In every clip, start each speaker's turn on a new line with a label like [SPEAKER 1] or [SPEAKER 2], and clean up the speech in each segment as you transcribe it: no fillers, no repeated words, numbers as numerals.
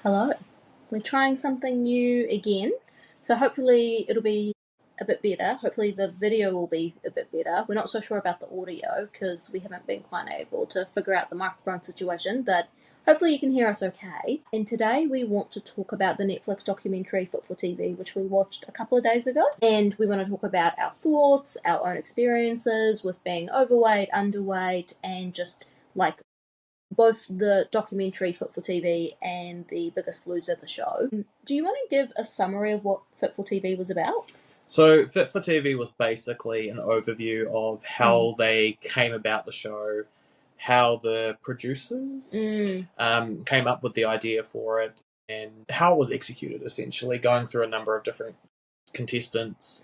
[SPEAKER 1] Hello. We're trying something new again, so hopefully it'll be a bit better. Hopefully the video will be a bit better. We're not so sure about the audio because we haven't been quite able to figure out the microphone situation, but hopefully you can hear us okay. And today we want to talk about the Netflix documentary Fit for TV, which we watched a couple of days ago. And we want to talk about our thoughts, our own experiences with being overweight, underweight, and just like both the documentary Fit for TV and The Biggest Loser, the show. Do you want to give a summary of what Fit for TV was about?
[SPEAKER 2] So Fit for TV was basically an overview of how they came about the show, how the producers came up with the idea for it, and how it was executed, essentially, going through a number of different contestants,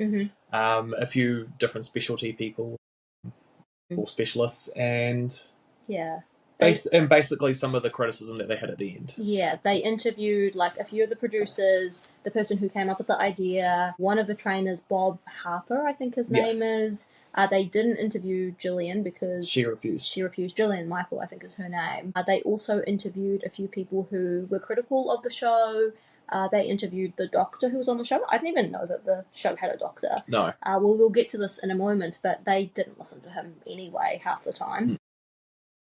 [SPEAKER 2] a few different specialty people or specialists, and basically some of the criticism that they had at the end.
[SPEAKER 1] Yeah, they interviewed like a few of the producers, the person who came up with the idea, one of the trainers, Bob Harper, I think his name is. They didn't interview Gillian because
[SPEAKER 2] she refused.
[SPEAKER 1] Gillian Michael, I think is her name. They also interviewed a few people who were critical of the show. They interviewed the doctor who was on the show. I didn't even know that the show had a doctor.
[SPEAKER 2] No.
[SPEAKER 1] We'll get to this in a moment, but they didn't listen to him anyway half the time.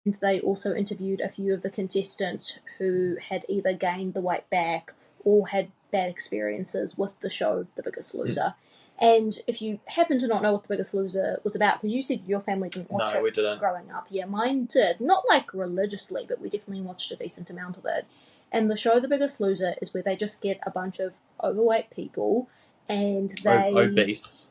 [SPEAKER 1] And they also interviewed a few of the contestants who had either gained the weight back or had bad experiences with the show The Biggest Loser. And if you happen to not know what The Biggest Loser was about, because you said your family didn't watch it
[SPEAKER 2] we didn't.
[SPEAKER 1] Growing up. Yeah, mine did. Not like religiously, but we definitely watched a decent amount of it. And the show The Biggest Loser is where they just get a bunch of overweight people and they...
[SPEAKER 2] obese.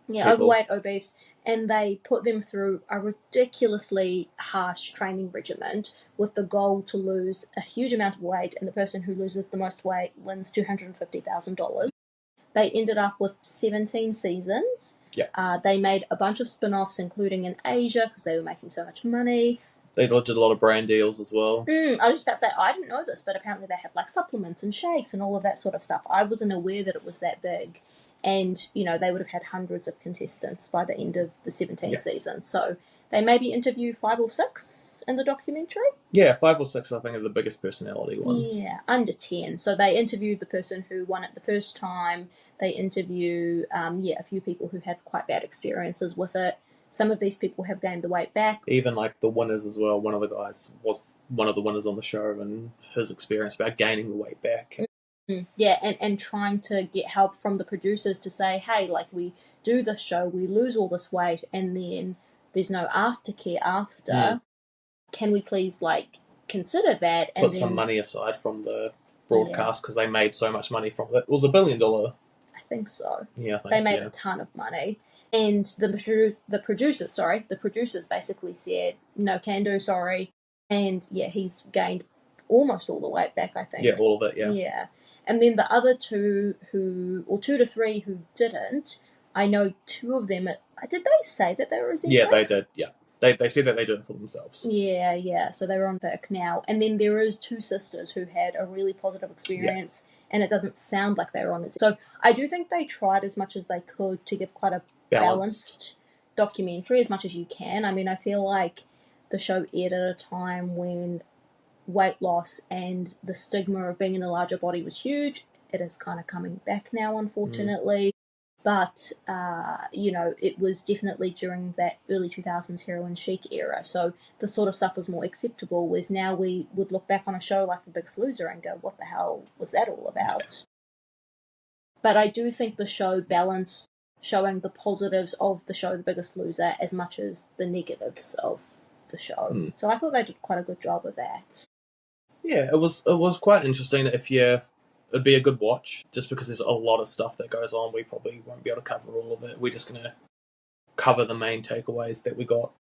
[SPEAKER 1] Yeah,
[SPEAKER 2] people.
[SPEAKER 1] overweight, obese, and they put them through a ridiculously harsh training regimen with the goal to lose a huge amount of weight, and the person who loses the most weight wins $250,000. They ended up with 17 seasons.
[SPEAKER 2] Yeah.
[SPEAKER 1] They made a bunch of spin-offs, including in Asia, because they were making so much money.
[SPEAKER 2] They did a lot of brand deals as well.
[SPEAKER 1] I was just about to say, I didn't know this, but apparently they had like supplements and shakes and all of that sort of stuff. I wasn't aware that it was that big. And, you know, they would have had hundreds of contestants by the end of the 17th season. So they maybe interview 5 or 6 in the documentary?
[SPEAKER 2] Yeah, 5 or 6, I think, are the biggest personality ones.
[SPEAKER 1] Yeah, under 10. So they interviewed the person who won it the first time. They interview, a few people who had quite bad experiences with it. Some of these people have gained the weight back.
[SPEAKER 2] Even, like, the winners as well. One of the guys was one of the winners on the show, and his experience about gaining the weight back.
[SPEAKER 1] Yeah, and trying to get help from the producers to say, hey, like, we do this show, we lose all this weight, and then there's no aftercare after. Can we please, like, consider that? And
[SPEAKER 2] put some money aside from the broadcast because they made so much money from it. It was $1 billion.
[SPEAKER 1] I think so.
[SPEAKER 2] Yeah, I think
[SPEAKER 1] they made a ton of money. And the producers basically said, no can do, sorry. And, yeah, he's gained almost all the weight back, I think.
[SPEAKER 2] Yeah, all of it, yeah.
[SPEAKER 1] Yeah. And then the other 2 2 to 3 who didn't, I know 2 of them, did they say that they were eccentric?
[SPEAKER 2] Yeah, they did, yeah. They said that they did it for themselves.
[SPEAKER 1] Yeah, so they were on Vic now. And then there is 2 sisters who had a really positive experience, and it doesn't sound like they were on this. So I do think they tried as much as they could to give quite a balanced documentary, as much as you can. I mean, I feel like the show aired at a time when weight loss and the stigma of being in a larger body was huge. It is kind of coming back now, unfortunately. But, it was definitely during that early 2000s heroin chic era. So the sort of stuff was more acceptable, whereas now we would look back on a show like The Biggest Loser and go, what the hell was that all about? Yeah. But I do think the show balanced showing the positives of the show The Biggest Loser as much as the negatives of the show. So I thought they did quite a good job of that.
[SPEAKER 2] Yeah, it was quite interesting. It'd be a good watch, just because there's a lot of stuff that goes on. We probably won't be able to cover all of it. We're just going to cover the main takeaways that we got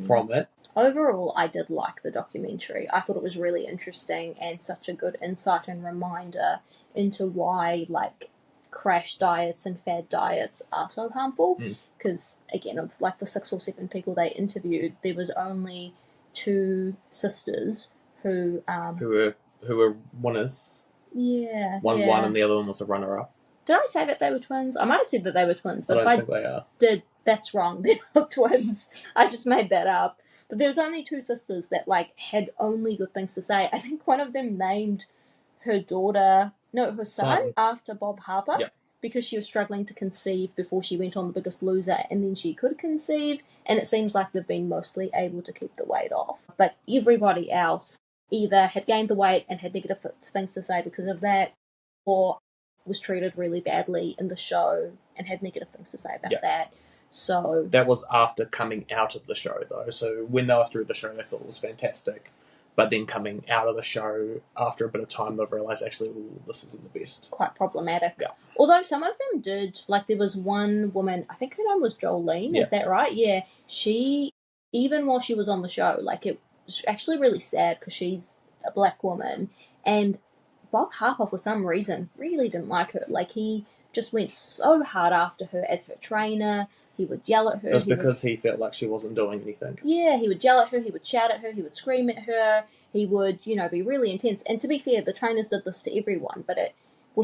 [SPEAKER 2] from it.
[SPEAKER 1] Overall, I did like the documentary. I thought it was really interesting and such a good insight and reminder into why, like, crash diets and fad diets are so harmful. Because, again, of like the 6 or 7 people they interviewed, there was only 2 sisters who
[SPEAKER 2] were winners.
[SPEAKER 1] Yeah.
[SPEAKER 2] One won and the other one was a runner-up.
[SPEAKER 1] Did I say that they were twins? I might have said that they were twins, but
[SPEAKER 2] I don't think they are.
[SPEAKER 1] That's wrong. They're not twins. I just made that up. But there was only 2 sisters that, like, had only good things to say. I think one of them named her daughter, no, her son, after Bob Harper.
[SPEAKER 2] Yep.
[SPEAKER 1] Because she was struggling to conceive before she went on The Biggest Loser, and then she could conceive, and it seems like they've been mostly able to keep the weight off. But everybody else either had gained the weight and had negative things to say because of that, or was treated really badly in the show and had negative things to say about that. So
[SPEAKER 2] that was after coming out of the show, though. So when they were through the show, they thought it was fantastic. But then coming out of the show, after a bit of time, they've realised, actually, this isn't the best.
[SPEAKER 1] Quite problematic.
[SPEAKER 2] Yeah.
[SPEAKER 1] Although some of them did, like there was one woman, I think her name was Jolene, is that right? Yeah. She, even while she was on the show, like it was actually really sad because she's a black woman. And Bob Harper, for some reason, really didn't like her. Like he just went so hard after her as her trainer. He would yell at her.
[SPEAKER 2] It was because he felt like she wasn't doing anything.
[SPEAKER 1] Yeah, he would yell at her, he would shout at her, he would scream at her, he would, be really intense. And to be fair, the trainers did this to everyone, but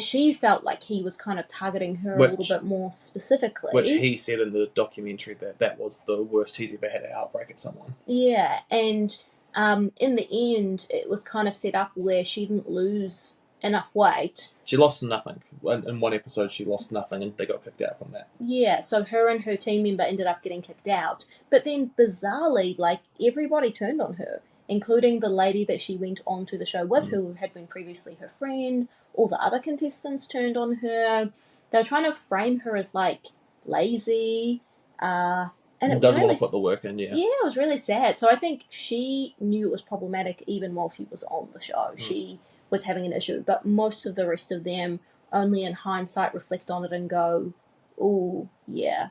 [SPEAKER 1] she felt like he was kind of targeting her a little bit more specifically.
[SPEAKER 2] Which he said in the documentary that was the worst he's ever had an outbreak at someone.
[SPEAKER 1] Yeah, and in the end, it was kind of set up where she didn't lose enough weight.
[SPEAKER 2] She lost nothing. In one episode, she lost nothing, and they got kicked out from that.
[SPEAKER 1] Yeah, so her and her team member ended up getting kicked out. But then, bizarrely, like, everybody turned on her, including the lady that she went on to the show with, who had been previously her friend. All the other contestants turned on her. They were trying to frame her as, like, lazy, and it
[SPEAKER 2] doesn't want to put the work in, Yeah,
[SPEAKER 1] it was really sad. So I think she knew it was problematic even while she was on the show. She was having an issue, but most of the rest of them only in hindsight reflect on it and go, oh, yeah,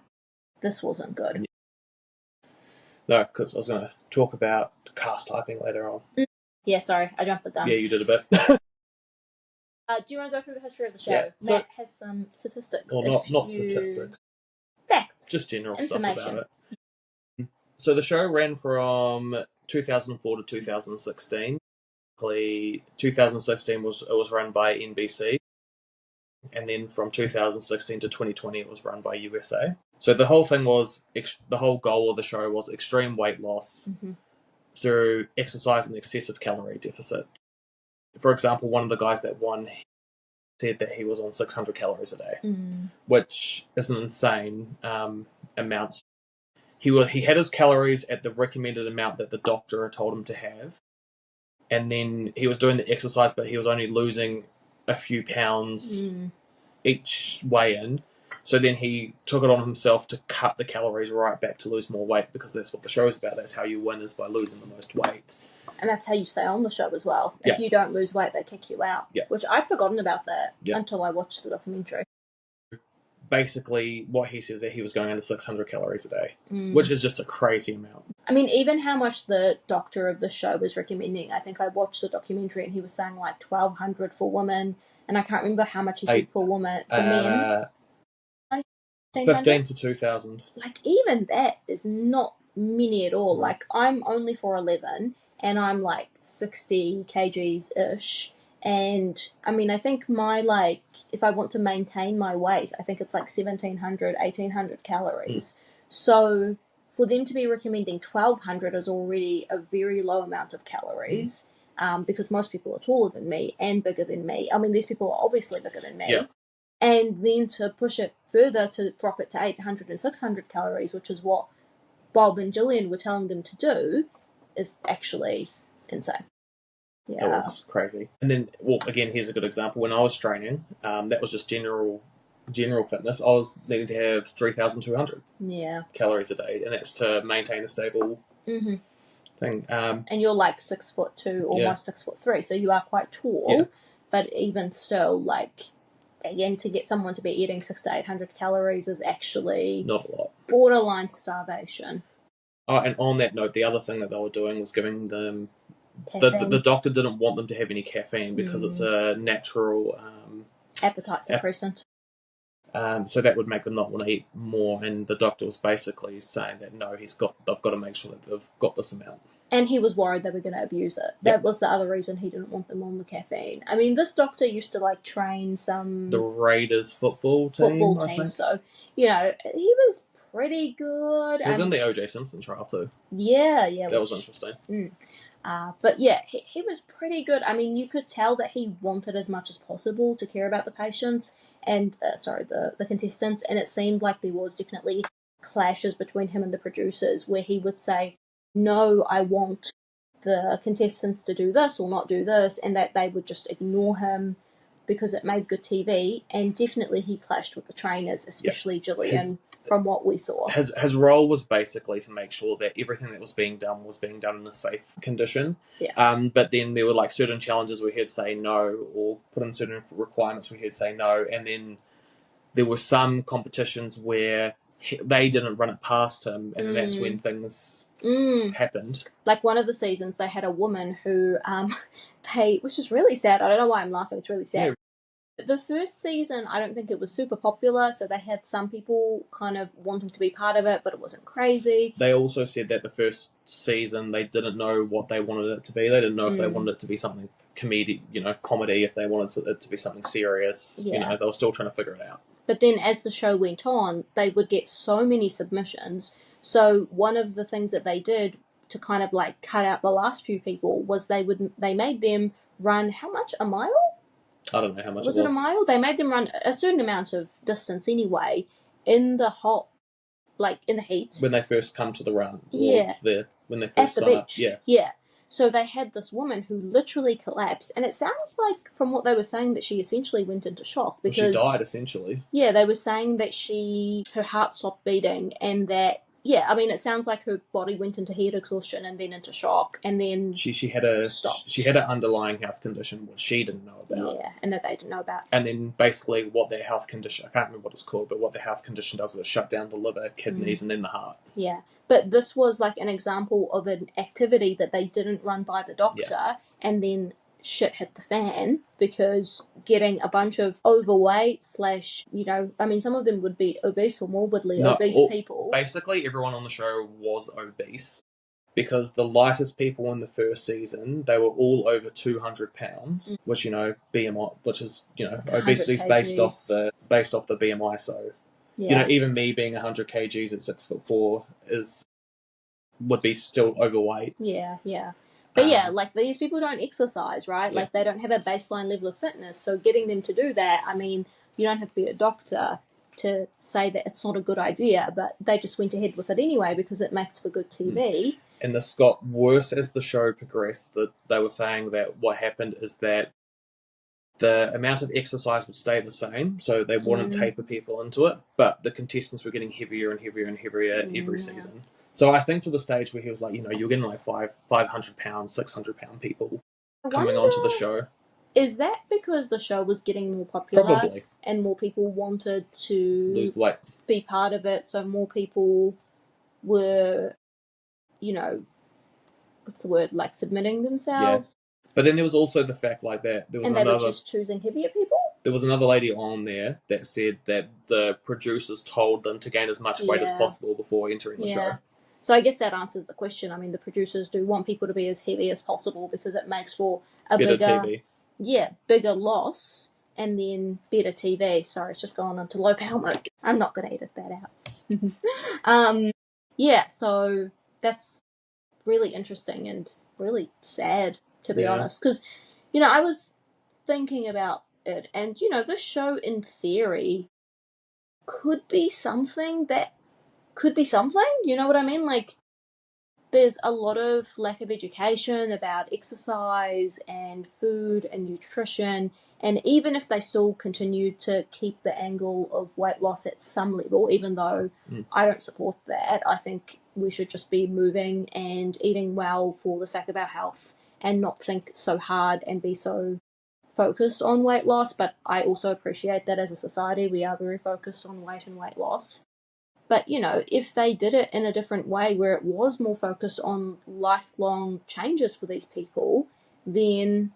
[SPEAKER 1] this wasn't good.
[SPEAKER 2] No, because I was going to talk about cast typing later on.
[SPEAKER 1] Yeah, sorry, I jumped the gun.
[SPEAKER 2] Yeah, you did a bit.
[SPEAKER 1] Do you want to go through the history of the show?
[SPEAKER 2] Yeah,
[SPEAKER 1] Matt has some statistics.
[SPEAKER 2] Well, not statistics.
[SPEAKER 1] Facts.
[SPEAKER 2] Just general stuff about it. So the show ran from 2004 to 2016. 2016 was run by NBC, and then from 2016 to 2020 it was run by USA. So the whole thing was the whole goal of the show was extreme weight loss through exercise and excessive calorie deficit. For example, one of the guys that won said that he was on 600 calories a day, which is an insane amount. He had his calories at the recommended amount that the doctor had told him to have. And then he was doing the exercise, but he was only losing a few pounds each weigh-in. So then he took it on himself to cut the calories right back to lose more weight, because that's what the show's about. That's how you win, is by losing the most weight.
[SPEAKER 1] And that's how you stay on the show as well. If you don't lose weight, they kick you out. Which I'd forgotten about that until I watched the documentary.
[SPEAKER 2] Basically, what he said is that he was going under 600 calories a day, which is just a crazy amount.
[SPEAKER 1] I mean, even how much the doctor of the show was recommending. I think I watched the documentary and he was saying like 1,200 for women, and I can't remember how much he said for men.
[SPEAKER 2] 15 to 2,000.
[SPEAKER 1] Like, even that is not many at all. Like, I'm only 4'11", and I'm like 60 kgs-ish. And, I mean, I think my, like, if I want to maintain my weight, I think it's like 1,700, 1,800 calories. So, for them to be recommending 1,200 is already a very low amount of calories, because most people are taller than me and bigger than me. I mean, these people are obviously bigger than me.
[SPEAKER 2] Yeah.
[SPEAKER 1] And then to push it further, to drop it to 800 and 600 calories, which is what Bob and Gillian were telling them to do, is actually insane. Yeah.
[SPEAKER 2] It was crazy. And then, well, again, here's a good example. When I was training, that was just general fitness. I was needing to have 3,200 calories a day, and that's to maintain a stable thing.
[SPEAKER 1] And you're like 6'2", almost 6'3", so you are quite tall. But even still, like, again, to get someone to be eating 600 to 800 calories is actually
[SPEAKER 2] not a lot.
[SPEAKER 1] Borderline starvation.
[SPEAKER 2] Oh, and on that note, the other thing that they were doing was giving them the doctor didn't want them to have any caffeine because it's a natural
[SPEAKER 1] appetite suppressant.
[SPEAKER 2] So that would make them not want to eat more, and the doctor was basically saying that no, they've got to make sure that they've got this amount.
[SPEAKER 1] And he was worried they were going to abuse it. That was the other reason he didn't want them on the caffeine. I mean, this doctor used to like train the
[SPEAKER 2] Raiders football team.
[SPEAKER 1] So, he was pretty good.
[SPEAKER 2] He was in the O.J. Simpson trial too.
[SPEAKER 1] Yeah.
[SPEAKER 2] That was interesting.
[SPEAKER 1] But yeah, he was pretty good. I mean, you could tell that he wanted as much as possible to care about the patients and, the contestants, and it seemed like there was definitely clashes between him and the producers where he would say, no, I want the contestants to do this or not do this, and that they would just ignore him because it made good TV, and definitely he clashed with the trainers, especially Gillian, from what we saw.
[SPEAKER 2] His role was basically to make sure that everything that was being done in a safe condition.
[SPEAKER 1] Yeah.
[SPEAKER 2] But then there were like certain challenges where he'd say no, or put in certain requirements where he'd say no, and then there were some competitions where they didn't run it past him, and that's when things happened.
[SPEAKER 1] Like one of the seasons, they had a woman who which is really sad. I don't know why I'm laughing. It's really sad.
[SPEAKER 2] Yeah.
[SPEAKER 1] The first season, I don't think it was super popular, so they had some people kind of wanting to be part of it, but it wasn't crazy.
[SPEAKER 2] They also said that the first season, they didn't know what they wanted it to be. They didn't know if they wanted it to be something comedy, if they wanted it to be something serious.
[SPEAKER 1] Yeah.
[SPEAKER 2] They were still trying to figure it out.
[SPEAKER 1] But then as the show went on, they would get so many submissions. So one of the things that they did to kind of like cut out the last few people was they made them run, how much, a mile?
[SPEAKER 2] I don't know how much
[SPEAKER 1] was it a mile? They made them run a certain amount of distance anyway in the hot, like in the heat.
[SPEAKER 2] When they first come to the run.
[SPEAKER 1] Yeah.
[SPEAKER 2] When they first
[SPEAKER 1] at the
[SPEAKER 2] sign
[SPEAKER 1] beach.
[SPEAKER 2] up. Yeah.
[SPEAKER 1] Yeah. So they had this woman who literally collapsed, and it sounds like from what they were saying that she essentially went into shock because
[SPEAKER 2] she died essentially.
[SPEAKER 1] Yeah, they were saying that her heart stopped beating, and that it sounds like her body went into heat exhaustion and then into shock, and then
[SPEAKER 2] she had an underlying health condition which she didn't know about.
[SPEAKER 1] Yeah, and that they didn't know about.
[SPEAKER 2] And then basically what their health condition, I can't remember what it's called, but what their health condition does is it shut down the liver, kidneys, and then the heart.
[SPEAKER 1] Yeah, but this was like an example of an activity that they didn't run by the doctor, and then shit hit the fan because getting a bunch of overweight / some of them would be obese or morbidly obese people.
[SPEAKER 2] Basically, everyone on the show was obese because the lightest people in the first season, they were all over 200 pounds, which, BMI, which is, obesity is based off the BMI. So, even me being 100 kgs at 6'4" would be still overweight.
[SPEAKER 1] Yeah, yeah. But like these people don't exercise, right? Yeah. Like they don't have a baseline level of fitness. So getting them to do that, you don't have to be a doctor to say that it's not a good idea, but they just went ahead with it anyway because it makes for good TV.
[SPEAKER 2] And this got worse as the show progressed. That they were saying that what happened is that the amount of exercise would stay the same, so they wouldn't taper people into it, but the contestants were getting heavier and heavier and heavier every season. So I think to the stage where he was like, you're getting like 500 pounds, 600 pound people coming onto the show.
[SPEAKER 1] Is that because the show was getting more popular?
[SPEAKER 2] Probably.
[SPEAKER 1] And more people wanted to
[SPEAKER 2] lose weight,
[SPEAKER 1] be part of it, so more people were, what's the word, like submitting themselves?
[SPEAKER 2] Yeah. But then there was also the fact like that there was
[SPEAKER 1] they were just choosing heavier people?
[SPEAKER 2] There was another lady on there that said that the producers told them to gain as much weight as possible before entering the show.
[SPEAKER 1] So I guess that answers the question. The producers do want people to be as heavy as possible because it makes for a
[SPEAKER 2] better TV. Yeah,
[SPEAKER 1] bigger loss and then better TV. Sorry, it's just gone onto low power mode. I'm not going to edit that out. So that's really interesting and really sad, to be honest. Because, I was thinking about it and, this show in theory could be something that you know what I mean? Like, there's a lot of lack of education about exercise and food and nutrition, and even if they still continue to keep the angle of weight loss at some level, even though I don't support that, I think we should just be moving and eating well for the sake of our health and not think so hard and be so focused on weight loss. But I also appreciate that as a society we are very focused on weight and weight loss. But, if they did it in a different way where it was more focused on lifelong changes for these people, then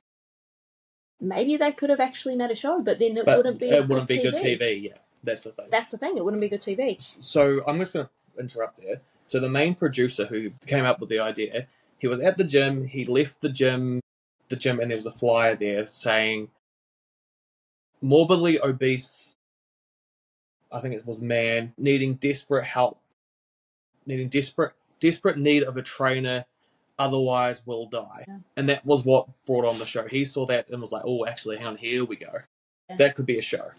[SPEAKER 1] maybe they could have actually made a show, but then it wouldn't be
[SPEAKER 2] good TV, yeah. That's the thing.
[SPEAKER 1] That's the thing, it wouldn't be good TV.
[SPEAKER 2] So I'm just going to interrupt there. So the main producer who came up with the idea, he was at the gym, he left the gym, and there was a flyer there saying, morbidly obese, I think it was man, needing desperate help, needing desperate need of a trainer otherwise we'll die.
[SPEAKER 1] Yeah.
[SPEAKER 2] And that was what brought on the show. He saw that and was like, oh, actually, hang on, here we go. Yeah. That could be a show.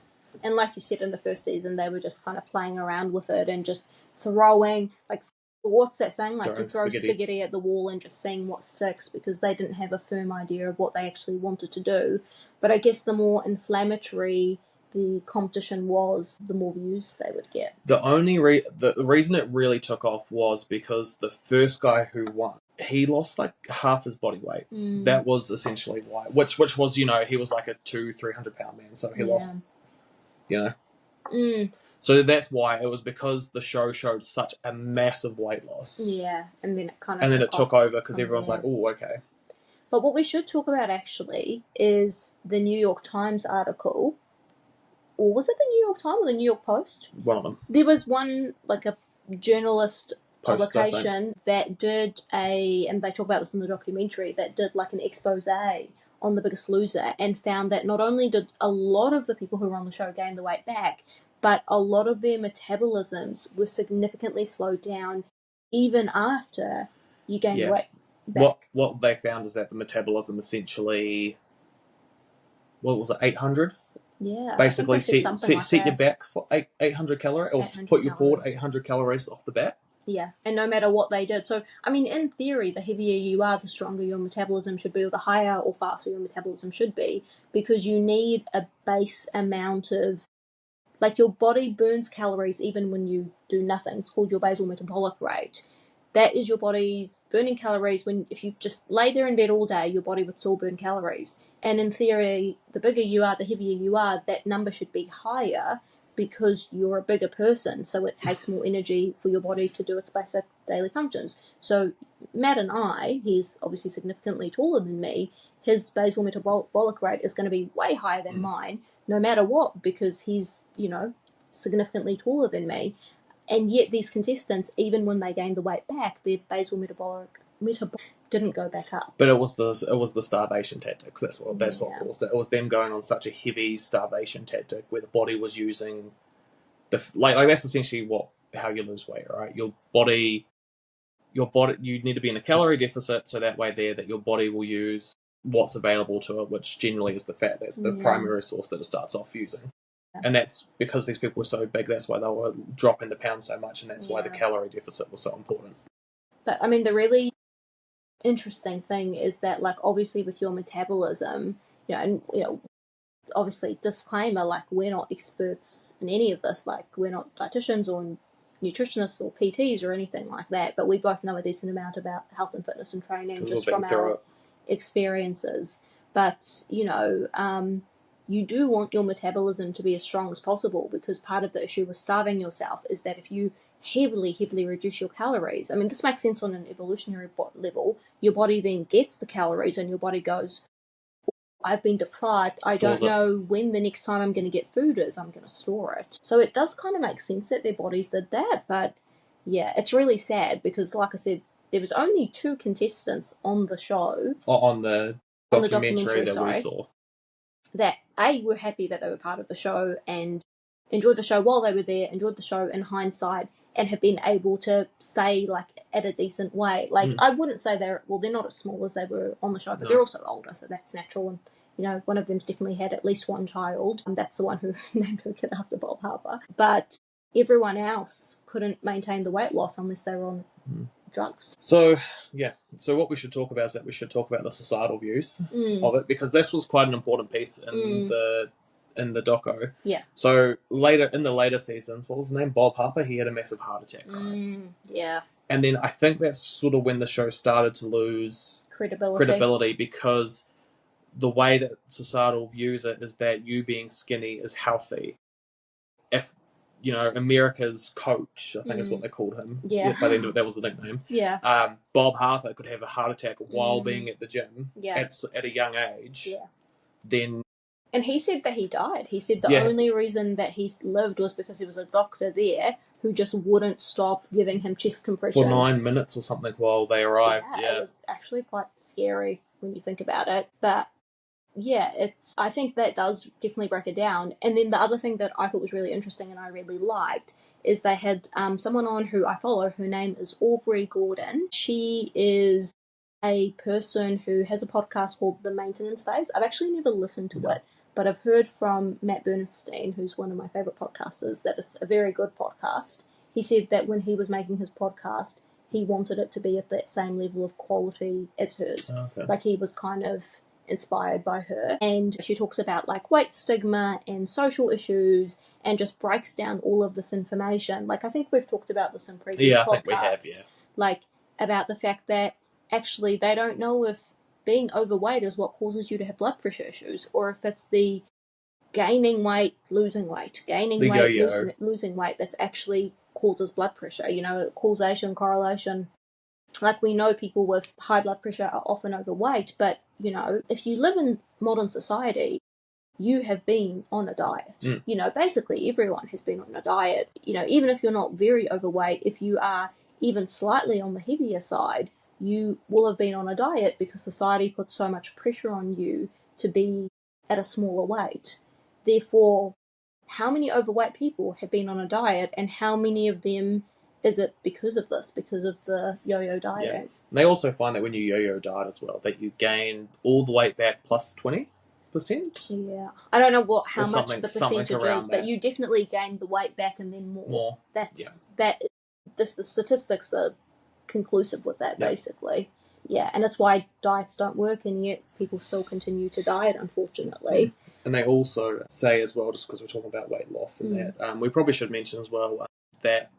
[SPEAKER 1] And like you said, in the first season, they were just kind of playing around with it and just throwing, like, what's that saying? Like, you throw spaghetti at the wall and just seeing what sticks, because they didn't have a firm idea of what they actually wanted to do. But I guess the more inflammatory the competition was, the more views they would get.
[SPEAKER 2] The only the reason it really took off was because the first guy who won, he lost like half his body weight. That was essentially why. Which was, you know, he was like a 200-300 pound man, so he lost, you know. So that's why. It was because the show showed such a massive weight loss.
[SPEAKER 1] Yeah, and then it
[SPEAKER 2] took over because everyone's like, oh, okay.
[SPEAKER 1] But what we should talk about actually is the New York Times article. Or was it the New York Times or the New York Post?
[SPEAKER 2] One of them.
[SPEAKER 1] There was one, like a journalist publication that did and they talk about this in the documentary, that did like an expose on The Biggest Loser, and found that not only did a lot of the people who were on the show gain the weight back, but a lot of their metabolisms were significantly slowed down even after you gained the weight back.
[SPEAKER 2] What they found is that the metabolism essentially, what was it, 800?
[SPEAKER 1] Yeah.
[SPEAKER 2] Basically, set your back for 800 calories, or 800 put you forward 800 calories off the bat.
[SPEAKER 1] Yeah, and no matter what they did. So, I mean, in theory, the heavier you are, the stronger your metabolism should be, or the higher or faster your metabolism should be, because you need a base amount of, like, your body burns calories even when you do nothing. It's called your basal metabolic rate. That is your body's burning calories. If you just lay there in bed all day, your body would still burn calories. And in theory, the bigger you are, the heavier you are, that number should be higher, because you're a bigger person, so it takes more energy for your body to do its basic daily functions. So Matt and I, he's obviously significantly taller than me, his basal metabolic rate is going to be way higher than mine, no matter what, because he's, you know, significantly taller than me. And yet these contestants, even when they gained the weight back, their basal metabolic didn't go back up.
[SPEAKER 2] But it was the starvation tactics. That's what caused it. It was them going on such a heavy starvation tactic where the body was using like that's essentially how you lose weight, right? Your body, you need to be in a calorie deficit, so that way that your body will use what's available to it, which generally is the fat. That's the primary source that it starts off using. And that's because these people were so big, that's why they were dropping the pounds so much, and that's why the calorie deficit was so important.
[SPEAKER 1] But I mean, the really interesting thing is that, like, obviously with your metabolism, obviously disclaimer, like, we're not experts in any of this, like, we're not dietitians or nutritionists or PTs or anything like that, but we both know a decent amount about health and fitness and training just from our experiences. But you do want your metabolism to be as strong as possible, because part of the issue with starving yourself is that if you heavily reduce your calories, I mean, this makes sense on an evolutionary level, your body then gets the calories and your body goes, I've been deprived, I don't know when the next time I'm going to get food is, I'm going to store it. So it does kind of make sense that their bodies did that, but yeah, it's really sad, because like I said, there was only 2 contestants on the show.
[SPEAKER 2] On the documentary that we saw.
[SPEAKER 1] That were happy that they were part of the show and enjoyed the show while they were there, enjoyed the show in hindsight, and have been able to stay like at a decent weight. Like I wouldn't say they're not as small as they were on the show, but they're also older, so that's natural. And one of them's definitely had at least one child. That's the one who named her kid after Bob Harper. But everyone else couldn't maintain the weight loss unless they were on drugs.
[SPEAKER 2] So what we should talk about is that we should talk about the societal views of it, because this was quite an important piece in the doco.
[SPEAKER 1] Yeah.
[SPEAKER 2] So in the later seasons, what was his name? Bob Harper. He had a massive heart attack, right?
[SPEAKER 1] Yeah.
[SPEAKER 2] And then I think that's sort of when the show started to lose credibility, because the way that societal views it is that you being skinny is healthy. If America's coach, I think is what they called him.
[SPEAKER 1] Yeah.
[SPEAKER 2] By the end of it, that was the nickname.
[SPEAKER 1] Yeah.
[SPEAKER 2] Bob Harper could have a heart attack while being at the gym at a young age.
[SPEAKER 1] Yeah.
[SPEAKER 2] Then.
[SPEAKER 1] And he said that he died. He said the only reason that he lived was because there was a doctor there who just wouldn't stop giving him chest compressions.
[SPEAKER 2] For 9 minutes or something while they arrived. Yeah.
[SPEAKER 1] It was actually quite scary when you think about it. But yeah, I think that does definitely break it down. And then the other thing that I thought was really interesting and I really liked is they had someone on who I follow. Her name is Aubrey Gordon. She is a person who has a podcast called The Maintenance Phase. I've actually never listened to it, but I've heard from Matt Bernstein, who's one of my favourite podcasters, that it's a very good podcast. He said that when he was making his podcast, he wanted it to be at that same level of quality as hers.
[SPEAKER 2] Okay.
[SPEAKER 1] Like, he was kind of inspired by her. And she talks about, like, weight stigma and social issues and just breaks down all of this information. Like, I think we've talked about this in previous podcasts.
[SPEAKER 2] I think we have, yeah.
[SPEAKER 1] Like, about the fact that actually they don't know if being overweight is what causes you to have blood pressure issues, or if it's the gaining weight, losing weight, losing weight that's actually causes blood pressure. You know, causation, correlation. Like, we know people with high blood pressure are often overweight, but, you know, if you live in modern society, you have been on a diet. You know, basically everyone has been on a diet. You know, even if you're not very overweight, if you are even slightly on the heavier side, you will have been on a diet because society puts so much pressure on you to be at a smaller weight. Therefore, how many overweight people have been on a diet, and how many of them is it because of this, because of the yo-yo diet?
[SPEAKER 2] Yeah. They also find that when you yo-yo diet as well, that you gain all the weight back plus 20%.
[SPEAKER 1] Yeah. I don't know how much the percentage is, but
[SPEAKER 2] that.
[SPEAKER 1] you definitely gain the weight back and then more. The statistics are conclusive with that, basically. Yeah, and that's why diets don't work, and yet people still continue to diet, unfortunately.
[SPEAKER 2] And they also say as well, just because we're talking about weight loss and that, we probably should mention as well that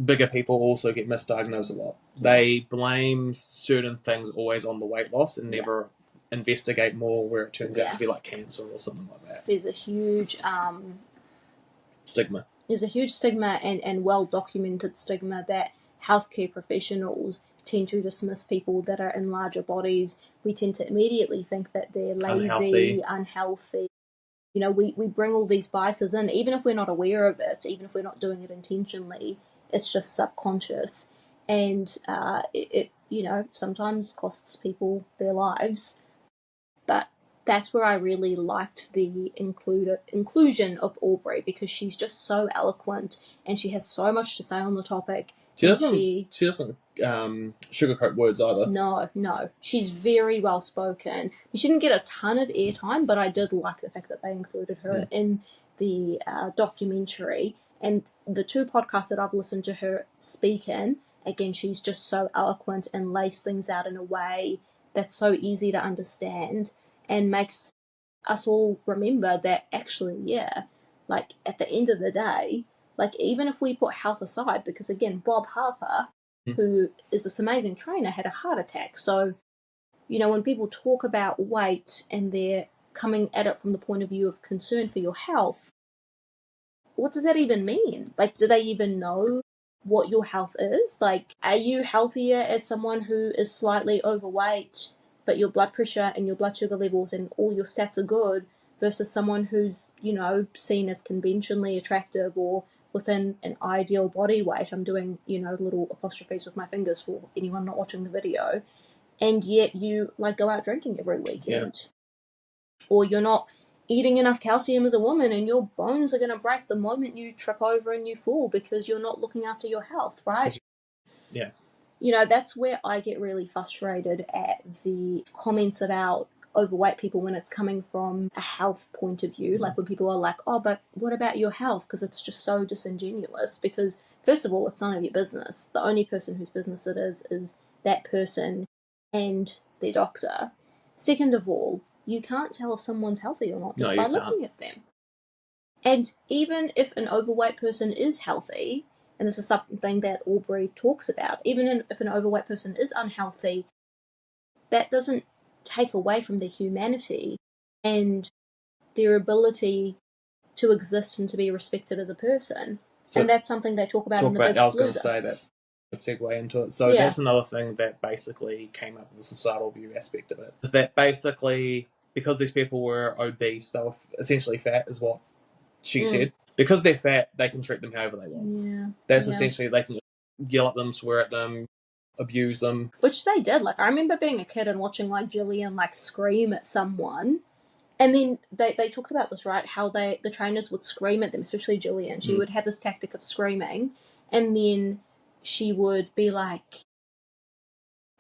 [SPEAKER 2] bigger people also get misdiagnosed a lot. They blame certain things always on the weight loss and never investigate more where it turns out to be like cancer or something like that.
[SPEAKER 1] There's a huge
[SPEAKER 2] stigma.
[SPEAKER 1] There's a huge stigma and well-documented stigma that healthcare professionals tend to dismiss people that are in larger bodies. We tend to immediately think that they're lazy, unhealthy. You know, we bring all these biases in, even if we're not aware of it, even if we're not doing it intentionally, it's just subconscious. And it you know, sometimes costs people their lives. But that's where I really liked the inclusion of Aubrey, because she's just so eloquent and she has so much to say on the topic.
[SPEAKER 2] She doesn't sugarcoat words either.
[SPEAKER 1] No. She's very well spoken. She didn't get a ton of airtime, but I did like the fact that they included her in the documentary. And the two podcasts that I've listened to her speak in, again, she's just so eloquent and lays things out in a way that's so easy to understand and makes us all remember that actually, like, at the end of the day, like, even if we put health aside, because again, Bob Harper, who is this amazing trainer, had a heart attack. So, you know, when people talk about weight and they're coming at it from the point of view of concern for your health, what does that even mean? Like, do they even know what your health is? Like, are you healthier as someone who is slightly overweight, but your blood pressure and your blood sugar levels and all your stats are good, versus someone who's, you know, seen as conventionally attractive or within an ideal body weight? I'm doing, you know, little apostrophes with my fingers for anyone not watching the video. And yet you, like, go out drinking every weekend. Or you're not eating enough calcium as a woman and your bones are going to break the moment you trip over and you fall because you're not looking after your health, right?
[SPEAKER 2] Yeah.
[SPEAKER 1] You know, that's where I get really frustrated at the comments about overweight people when it's coming from a health point of view. Like, when people are like, oh, but what about your health? Because it's just so disingenuous. Because, first of all, it's none of your business. The only person whose business it is that person and their doctor. Second of all, you can't tell if someone's healthy or not just by looking at them. And even if an overweight person is healthy, and this is something that Aubrey talks about, even if an overweight person is unhealthy, that doesn't take away from their humanity and their ability to exist and to be respected as a person. So, and that's something they talk about in the Big Sleuth.
[SPEAKER 2] I was going to say that's a good segue into it. So that's another thing that basically came up with the societal view aspect of it. Is that basically, because these people were obese, they were essentially fat, is what she said. Because they're fat, they can treat them however they want.
[SPEAKER 1] Yeah.
[SPEAKER 2] That's essentially, they can yell at them, swear at them, abuse them.
[SPEAKER 1] Which they did. Like, I remember being a kid and watching, like, Jillian, like, scream at someone. And then they talked about this, right? How the trainers would scream at them, especially Jillian. She would have this tactic of screaming. And then she would be like,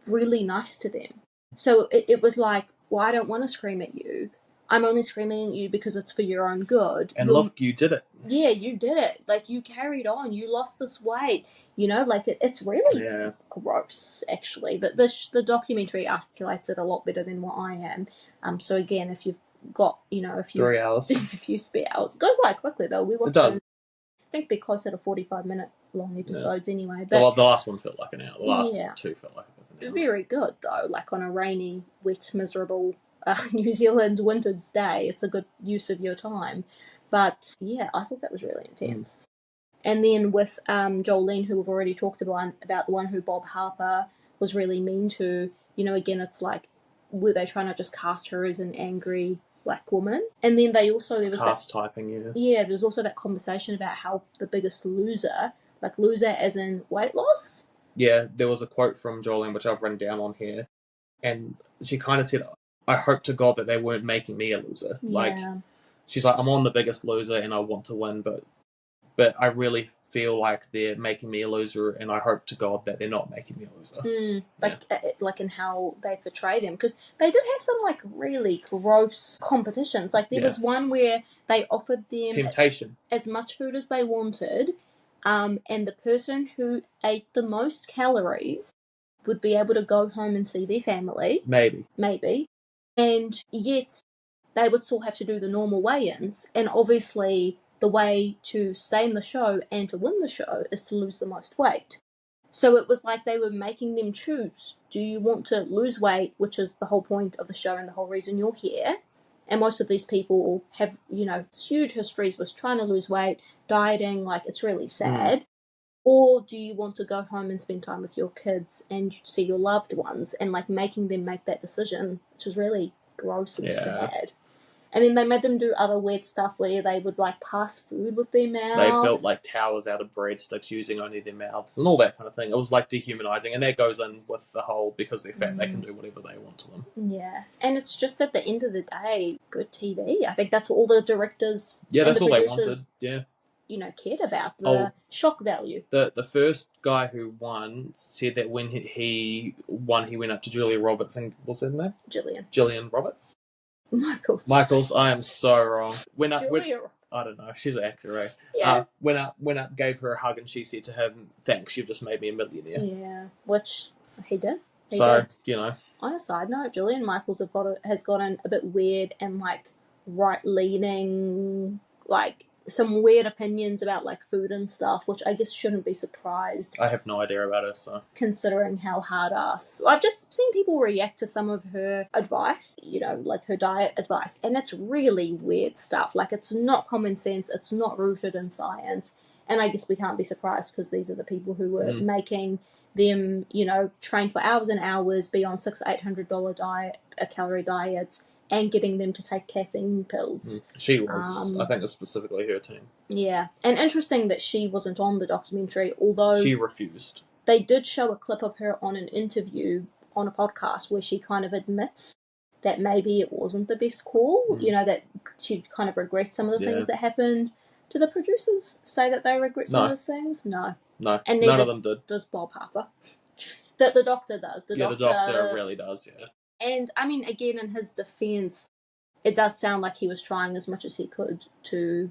[SPEAKER 1] really nice to them. So it was like, well, I don't want to scream at you. I'm only screaming at you because it's for your own good.
[SPEAKER 2] And look, you did it.
[SPEAKER 1] Yeah, you did it. Like, you carried on. You lost this weight. You know, like, it's really gross, actually. The documentary articulates it a lot better than what I am. So, again, if you've got,
[SPEAKER 2] 3 hours.
[SPEAKER 1] a few spare hours. It goes quite quickly, though. We watched
[SPEAKER 2] it does.
[SPEAKER 1] I think they're closer to 45-minute long episodes anyway. But
[SPEAKER 2] the last one felt like an hour. The last two felt like an hour.
[SPEAKER 1] Very good, though. Like, on a rainy, wet, miserable New Zealand winter's day, it's a good use of your time. But, yeah, I thought that was really intense. And then with Jolene, who we've already talked about the one who Bob Harper was really mean to, again, it's like, were they trying to just cast her as an angry black woman? And then there was
[SPEAKER 2] typing,
[SPEAKER 1] yeah, there's also that conversation about how the biggest loser as in weight loss.
[SPEAKER 2] Yeah, there was a quote from Jolene, which I've written down on here, and she kind of said, I hope to God that they weren't making me a loser.
[SPEAKER 1] Yeah.
[SPEAKER 2] Like, she's like, I'm on The Biggest Loser and I want to win, but I really feel like they're making me a loser, and I hope to God that they're not making me a loser.
[SPEAKER 1] Like in how they portray them, because they did have some like really gross competitions. Like there was one where they offered them
[SPEAKER 2] temptation
[SPEAKER 1] as much food as they wanted, and the person who ate the most calories would be able to go home and see their family.
[SPEAKER 2] Maybe.
[SPEAKER 1] And yet they would still have to do the normal weigh-ins, and obviously the way to stay in the show and to win the show is to lose the most weight. So it was like they were making them choose. Do you want to lose weight, which is the whole point of the show and the whole reason you're here? And most of these people have, huge histories with trying to lose weight, dieting, like it's really sad. Or do you want to go home and spend time with your kids and see your loved ones, and like making them make that decision, which is really gross and sad. And then they made them do other weird stuff where they would like pass food with their mouth.
[SPEAKER 2] They built like towers out of breadsticks using only their mouths and all that kind of thing. It was like dehumanizing, and that goes in with the whole because they're fat, they can do whatever they want to them.
[SPEAKER 1] Yeah, and it's just at the end of the day, good TV. I think that's what all the directors.
[SPEAKER 2] Yeah, that's all they wanted. Yeah.
[SPEAKER 1] Cared about the shock value.
[SPEAKER 2] The first guy who won said that when he won, he went up to Julia Roberts and what's her name? Gillian Roberts. Michaels, I am so wrong. I don't know. She's an actor, right?
[SPEAKER 1] Yeah.
[SPEAKER 2] Went up, gave her a hug, and she said to him, "Thanks, you've just made me a millionaire."
[SPEAKER 1] Yeah, which he did.
[SPEAKER 2] On
[SPEAKER 1] a side note, Gillian Michaels has gotten a bit weird and like right leaning, like some weird opinions about like food and stuff, which I guess shouldn't be surprised.
[SPEAKER 2] I have no idea about her, so
[SPEAKER 1] considering how hard ass. I've just seen people react to some of her advice, like her diet advice, and it's really weird stuff. Like it's not common sense, it's not rooted in science, and I guess we can't be surprised because these are the people who were making them, train for hours and hours, be on $600-800 calorie diets, and getting them to take caffeine pills.
[SPEAKER 2] She was, I think it's specifically her team.
[SPEAKER 1] Yeah, and interesting that she wasn't on the documentary, although
[SPEAKER 2] she refused.
[SPEAKER 1] They did show a clip of her on an interview on a podcast where she kind of admits that maybe it wasn't the best call, that she kind of regrets some of the things that happened. Do the producers say that they regret some of the things? No. And
[SPEAKER 2] none of them did.
[SPEAKER 1] Does Bob Harper. That the doctor does.
[SPEAKER 2] The doctor really does, yeah.
[SPEAKER 1] And, I mean, again, in his defence, it does sound like he was trying as much as he could to...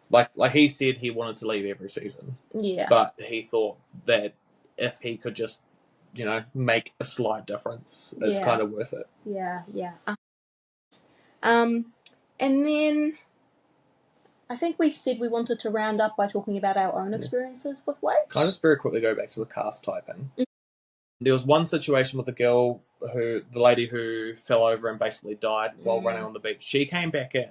[SPEAKER 2] Like he said he wanted to leave every season.
[SPEAKER 1] Yeah.
[SPEAKER 2] But he thought that if he could just, make a slight difference, it's kind of worth it.
[SPEAKER 1] Yeah. And then I think we said we wanted to round up by talking about our own experiences with weight.
[SPEAKER 2] Can I just very quickly go back to the cast typing? There was one situation with the lady who fell over and basically died while running on the beach. She came back in,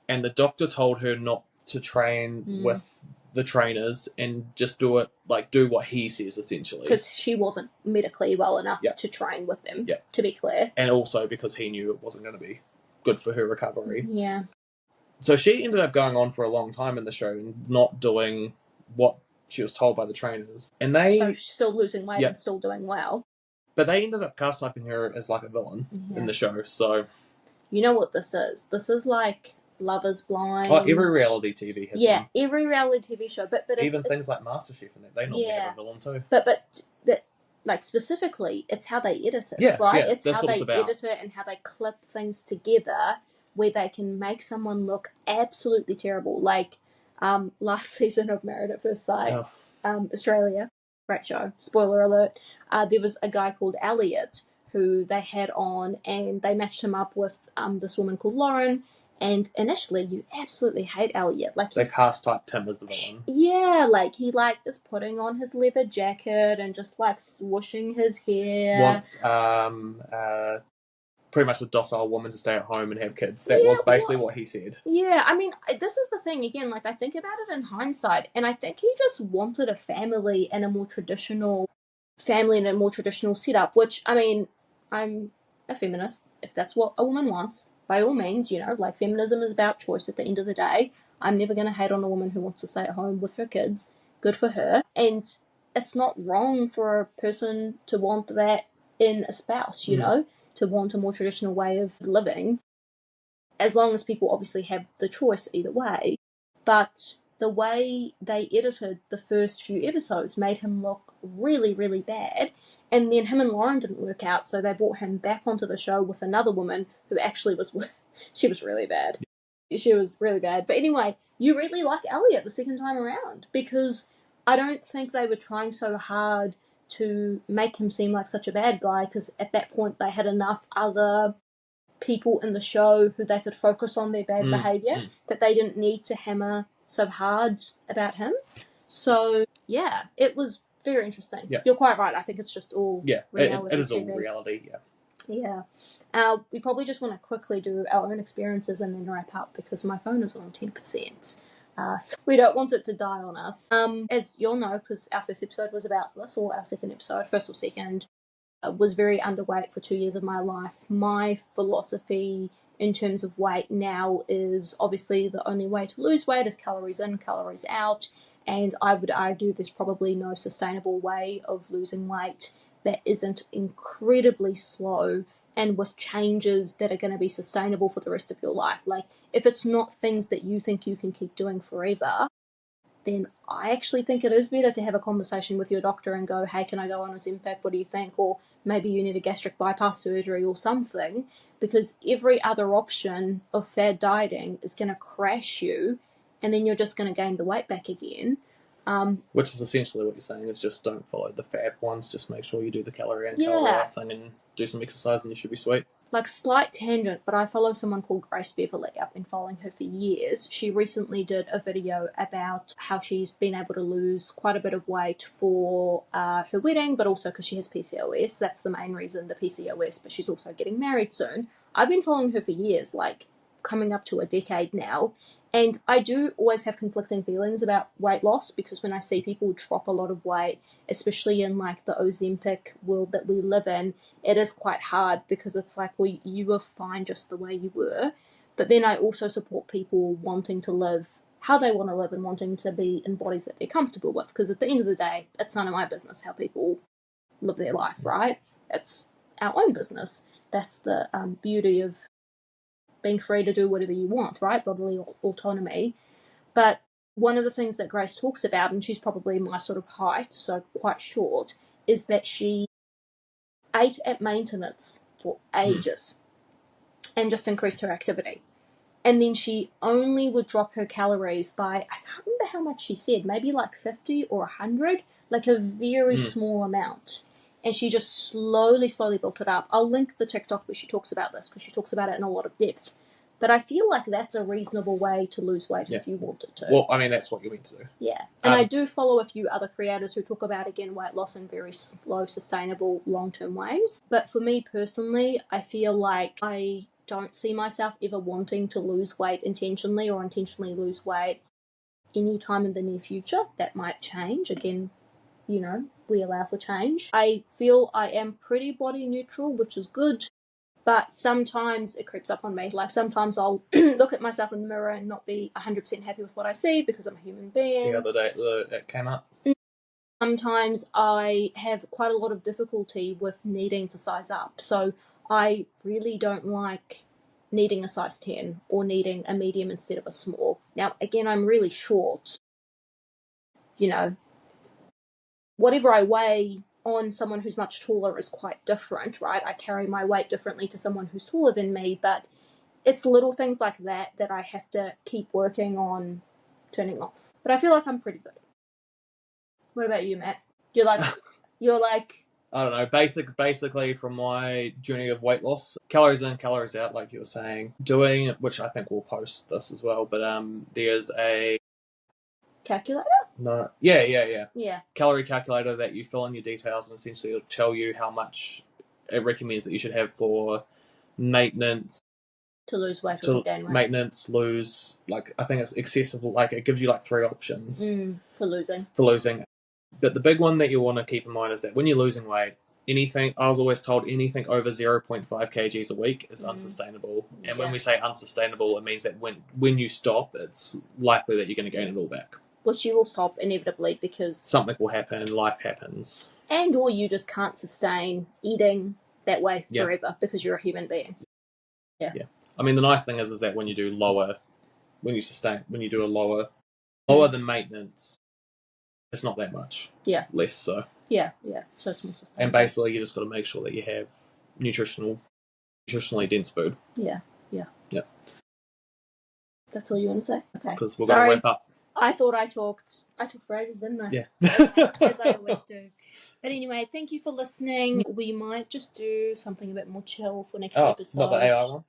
[SPEAKER 2] and the doctor told her not to train with the trainers and just do what he says, essentially.
[SPEAKER 1] Because she wasn't medically well enough to train with them, to be clear.
[SPEAKER 2] And also because he knew it wasn't going to be good for her recovery.
[SPEAKER 1] Yeah.
[SPEAKER 2] So she ended up going on for a long time in the show and not doing what she was told by the trainers. And so
[SPEAKER 1] she's still losing weight and still doing well.
[SPEAKER 2] But they ended up cast typing her as like a villain in the show, so...
[SPEAKER 1] You know what this is? This is like Love is Blind.
[SPEAKER 2] Oh, every reality TV has one.
[SPEAKER 1] Every reality TV show. But
[SPEAKER 2] even things like MasterChef and that, they normally have a villain too.
[SPEAKER 1] But like specifically, it's how they edit it,
[SPEAKER 2] Yeah,
[SPEAKER 1] right?
[SPEAKER 2] yeah,
[SPEAKER 1] It's
[SPEAKER 2] that's
[SPEAKER 1] how
[SPEAKER 2] what
[SPEAKER 1] they
[SPEAKER 2] it's about.
[SPEAKER 1] edit it and how they clip things together where they can make someone look absolutely terrible. Like last season of Married at First Sight, Australia, great show, spoiler alert, there was a guy called Elliot who they had on, and they matched him up with this woman called Lauren. And initially, you absolutely hate Elliot. Like
[SPEAKER 2] They cast typed him as the villain.
[SPEAKER 1] Yeah, like he is putting on his leather jacket and just like swooshing his hair.
[SPEAKER 2] Wants pretty much a docile woman to stay at home and have kids. That was basically what he said.
[SPEAKER 1] Yeah, I mean, this is the thing again. Like I think about it in hindsight, and I think he just wanted a family and a more traditional setup. Which I mean, I'm a feminist. If that's what a woman wants, by all means, like feminism is about choice at the end of the day. I'm never going to hate on a woman who wants to stay at home with her kids. Good for her. And it's not wrong for a person to want that in a spouse, to want a more traditional way of living, as long as people obviously have the choice either way. But the way they edited the first few episodes made him look really, really bad. And then him and Lauren didn't work out, so they brought him back onto the show with another woman who actually she was really bad. She was really bad. But anyway, you really like Elliot the second time around, because I don't think they were trying so hard to make him seem like such a bad guy, because at that point they had enough other people in the show who they could focus on their bad behaviour, that they didn't need to hammer so hard about him. So, yeah, it was very interesting. Yeah. You're quite right. I think it's just all reality.
[SPEAKER 2] It is all reality,
[SPEAKER 1] yeah. We probably just want to quickly do our own experiences and then wrap up, because my phone is on 10%. So we don't want it to die on us. As you'll know, because our first episode was about this, or our second episode, first or second, was very underweight for 2 years of my life. My philosophy in terms of weight now is obviously the only way to lose weight is calories in, calories out, and I would argue there's probably no sustainable way of losing weight that isn't incredibly slow and with changes that are going to be sustainable for the rest of your life. Like, if it's not things that you think you can keep doing forever, then I actually think it is better to have a conversation with your doctor and go, hey, can I go on a Ozempic? What do you think? Or maybe you need a gastric bypass surgery or something, because every other option of fad dieting is going to crash you, and then you're just going to gain the weight back again.
[SPEAKER 2] Which is essentially what you're saying, is just don't follow the fad ones, just make sure you do the calorie in, calorie out thing and do some exercise and you should be sweet.
[SPEAKER 1] Like, slight tangent, but I follow someone called Grace Beverly. I've been following her for years. She recently did a video about how she's been able to lose quite a bit of weight for her wedding, but also because she has PCOS. That's the main reason, the PCOS, but she's also getting married soon. I've been following her for years, like coming up to a decade now, and I do always have conflicting feelings about weight loss, because when I see people drop a lot of weight, especially in like the Ozempic world that we live in, it is quite hard, because it's like, well, you were fine just the way you were. But then I also support people wanting to live how they want to live and wanting to be in bodies that they're comfortable with, because at the end of the day, it's none of my business how people live their life, right? It's our own business. That's the beauty of being free to do whatever you want, right? Bodily autonomy. But one of the things that Grace talks about, and she's probably my sort of height, so quite short, is that she ate at maintenance for ages and just increased her activity. And then she only would drop her calories by, I can't remember how much she said, maybe like 50 or 100, like a very small amount. And she just slowly built it up. I'll link the TikTok where she talks about this, because she talks about it in a lot of depth. But I feel like that's a reasonable way to lose weight if you wanted to.
[SPEAKER 2] Well, I mean, that's what you're meant to do.
[SPEAKER 1] Yeah. And I do follow a few other creators who talk about, again, weight loss in very slow, sustainable, long-term ways. But for me personally, I feel like I don't see myself ever wanting to lose weight intentionally, or intentionally lose weight anytime in the near future. That might change. Again, we allow for change. I feel I am pretty body neutral, which is good. But sometimes it creeps up on me. Like, sometimes I'll look at myself in the mirror and not be 100% happy with what I see, because I'm a human being.
[SPEAKER 2] The other day it came up.
[SPEAKER 1] Sometimes I have quite a lot of difficulty with needing to size up. So I really don't like needing a size 10 or needing a medium instead of a small. Now, again, I'm really short. Whatever I weigh on someone who's much taller is quite different, right? I carry my weight differently to someone who's taller than me, but it's little things like that that I have to keep working on turning off. But I feel like I'm pretty good. What about you, Matt? You're like
[SPEAKER 2] I don't know, basically from my journey of weight loss, calories in, calories out, like you were saying, doing, which I think we'll post this as well, but there's a
[SPEAKER 1] calculator?
[SPEAKER 2] No. Yeah. Calorie calculator that you fill in your details, and essentially it'll tell you how much it recommends that you should have for maintenance.
[SPEAKER 1] To lose weight or gain weight.
[SPEAKER 2] Maintenance, lose, like, I think it's accessible, like, it gives you like 3 options.
[SPEAKER 1] For losing.
[SPEAKER 2] But the big one that you want to keep in mind is that when you're losing weight, I was always told anything over 0.5 kgs a week is unsustainable. And when we say unsustainable, it means that when you stop, it's likely that you're going to gain it all back.
[SPEAKER 1] Which you will stop inevitably because
[SPEAKER 2] something will happen, life happens.
[SPEAKER 1] And or you just can't sustain eating that way forever because you're a human being. Yeah.
[SPEAKER 2] I mean, the nice thing is that when you do a lower than maintenance, it's not that much.
[SPEAKER 1] Yeah.
[SPEAKER 2] Less so.
[SPEAKER 1] Yeah. So it's more sustainable.
[SPEAKER 2] And basically, you just got to make sure that you have nutritionally dense food.
[SPEAKER 1] Yeah.
[SPEAKER 2] Yep.
[SPEAKER 1] That's all you want to say? Okay.
[SPEAKER 2] Because we're going to wrap up.
[SPEAKER 1] I thought I talked for ages, didn't I?
[SPEAKER 2] Yeah.
[SPEAKER 1] As I always do. But anyway, thank you for listening. We might just do something a bit more chill for next episode.
[SPEAKER 2] Not the AI one?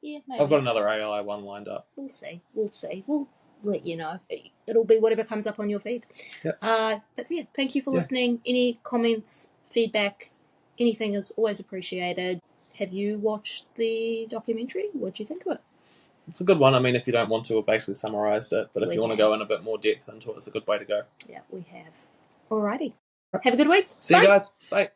[SPEAKER 1] Yeah, maybe.
[SPEAKER 2] I've got another AI one lined up.
[SPEAKER 1] We'll see. We'll let you know. It'll be whatever comes up on your feed.
[SPEAKER 2] Yep.
[SPEAKER 1] But yeah, thank you for listening. Any comments, feedback, anything is always appreciated. Have you watched the documentary? What do you think of it?
[SPEAKER 2] It's a good one. I mean, if you don't want to, we've basically summarised it. But if you want to go in a bit more depth into it, it's a good way to go.
[SPEAKER 1] Yeah, we have. Alrighty. Have a good week.
[SPEAKER 2] See you guys. Bye.